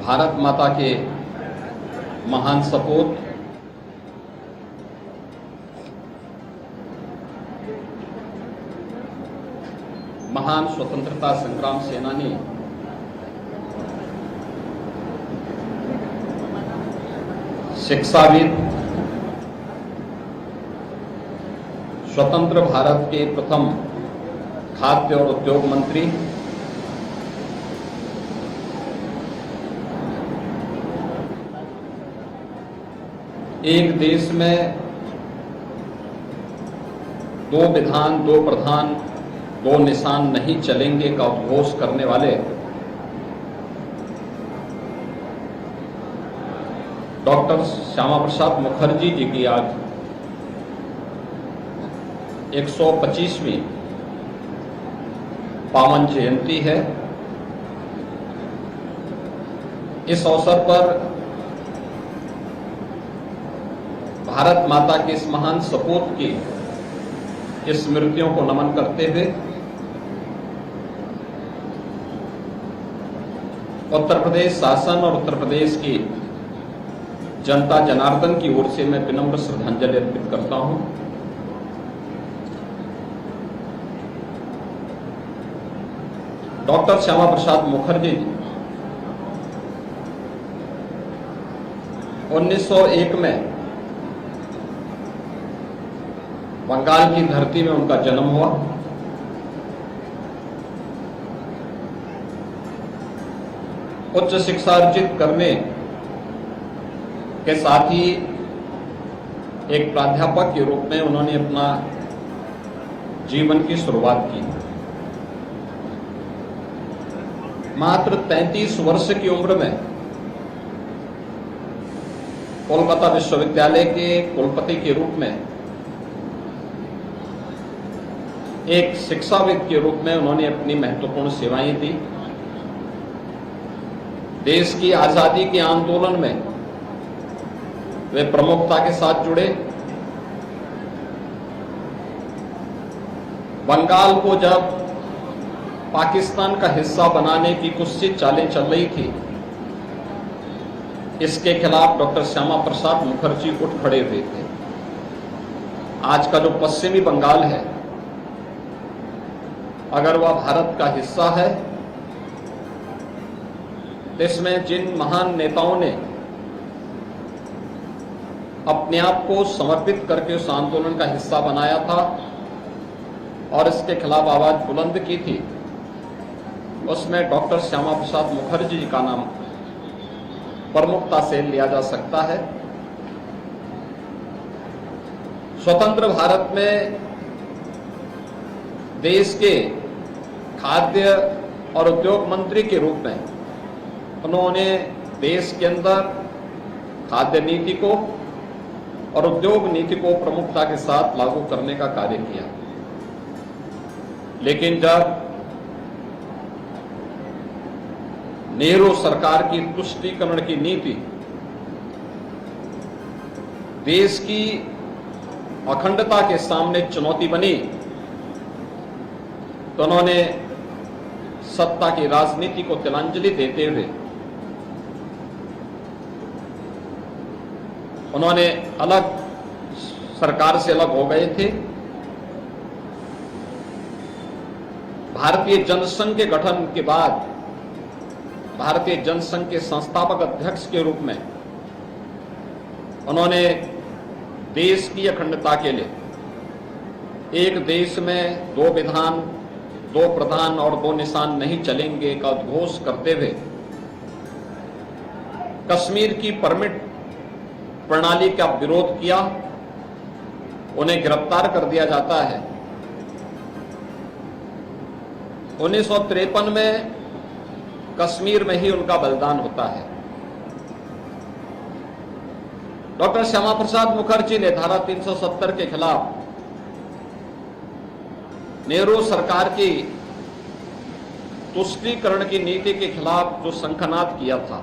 भारत माता के महान सपूत महान स्वतंत्रता संग्राम सेनानी शिक्षाविद, स्वतंत्र भारत के प्रथम खाद्य और उद्योग मंत्री, एक देश में दो विधान, दो प्रधान, दो निशान नहीं चलेंगे का उद्घोष करने वाले डॉक्टर श्यामा प्रसाद मुखर्जी जी की आज 125वीं पावन जयंती है। इस अवसर पर भारत माता के इस महान सपूत की स्मृतियों को नमन करते हुए उत्तर प्रदेश शासन और उत्तर प्रदेश की जनता जनार्दन की ओर से मैं विनम्र श्रद्धांजलि अर्पित करता हूं। डॉक्टर श्यामा प्रसाद मुखर्जी जी 1901 में बंगाल की धरती में उनका जन्म हुआ। उच्च शिक्षा अर्जित करने के साथ ही एक प्राध्यापक के रूप में उन्होंने अपना जीवन की शुरुआत की। मात्र 33 वर्ष की उम्र में कोलकाता विश्वविद्यालय के कुलपति के रूप में, एक शिक्षाविद के रूप में उन्होंने अपनी महत्वपूर्ण सेवाएं दी। देश की आजादी के आंदोलन में वे प्रमुखता के साथ जुड़े। बंगाल को जब पाकिस्तान का हिस्सा बनाने की कुछ चालें चल रही थी, इसके खिलाफ डॉक्टर श्यामा प्रसाद मुखर्जी उठ खड़े हुए थे। आज का जो पश्चिमी बंगाल है, अगर वह भारत का हिस्सा है तो इसमें जिन महान नेताओं ने अपने आप को समर्पित करके उस आंदोलन का हिस्सा बनाया था और इसके खिलाफ आवाज बुलंद की थी, उसमें डॉक्टर श्यामा प्रसाद मुखर्जी जी का नाम प्रमुखता से लिया जा सकता है। स्वतंत्र भारत में देश के खाद्य और उद्योग मंत्री के रूप में उन्होंने देश के अंदर खाद्य नीति को और उद्योग नीति को प्रमुखता के साथ लागू करने का कार्य किया। लेकिन जब नेहरू सरकार की तुष्टीकरण की नीति देश की अखंडता के सामने चुनौती बनी, तो उन्होंने सत्ता की राजनीति को तिलांजलि देते हुए उन्होंने अलग सरकार से अलग हो गए थे। भारतीय जनसंघ के गठन के बाद भारतीय जनसंघ के संस्थापक अध्यक्ष के रूप में उन्होंने देश की अखंडता के लिए एक देश में दो विधान, दो प्रधान और दो निशान नहीं चलेंगे का उद्घोष करते हुए कश्मीर की परमिट प्रणाली का विरोध किया। उन्हें गिरफ्तार कर दिया जाता है। 1953 में कश्मीर में ही उनका बलिदान होता है। डॉक्टर श्यामा प्रसाद मुखर्जी ने धारा 370 के खिलाफ नेहरू सरकार की तुष्टीकरण की नीति के खिलाफ जो शंखनाद किया था,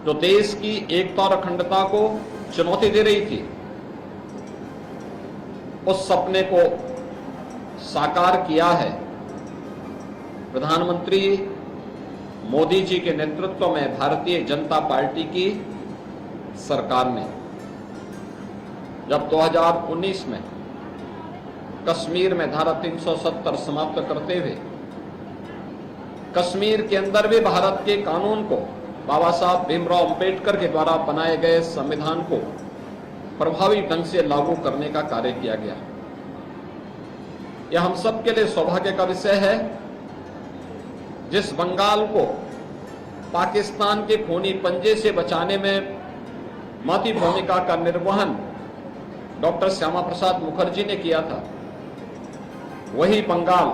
जो देश की एकता और अखंडता को चुनौती दे रही थी, उस सपने को साकार किया है प्रधानमंत्री मोदी जी के नेतृत्व में भारतीय जनता पार्टी की सरकार ने जब 2019 में कश्मीर में धारा 370 समाप्त करते हुए कश्मीर के अंदर भी भारत के कानून को, बाबा साहब भीमराव अंबेडकर के द्वारा बनाए गए संविधान को प्रभावी ढंग से लागू करने का कार्य किया गया। यह हम सब के लिए सौभाग्य का विषय है। जिस बंगाल को पाकिस्तान के खूनी पंजे से बचाने में महती भूमिका का निर्वहन डॉक्टर श्यामा प्रसाद मुखर्जी ने किया था, वही बंगाल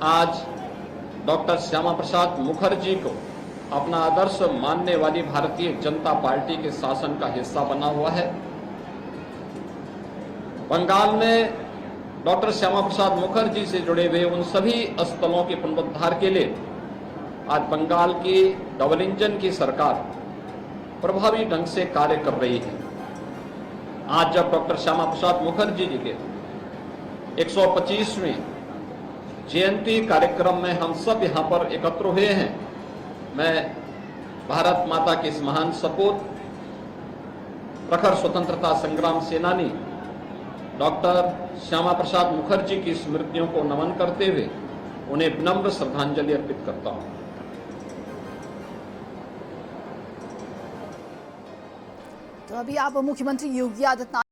आज डॉक्टर श्यामा प्रसाद मुखर्जी को अपना आदर्श मानने वाली भारतीय जनता पार्टी के शासन का हिस्सा बना हुआ है। बंगाल में डॉक्टर श्यामा प्रसाद मुखर्जी से जुड़े हुए उन सभी स्थलों के पुनरुद्धार के लिए आज बंगाल की डबल इंजन की सरकार प्रभावी ढंग से कार्य कर रही है। आज जब डॉक्टर श्यामा प्रसाद मुखर्जी जी के 125वें जयंती कार्यक्रम में हम सब यहाँ पर एकत्र हुए हैं, मैं भारत माता के इस महान सपूत, प्रखर स्वतंत्रता संग्राम सेनानी डॉक्टर श्यामा प्रसाद मुखर्जी की स्मृतियों को नमन करते हुए उन्हें विनम्र श्रद्धांजलि अर्पित करता हूं। तो अभी आप मुख्यमंत्री योगी आदित्यनाथ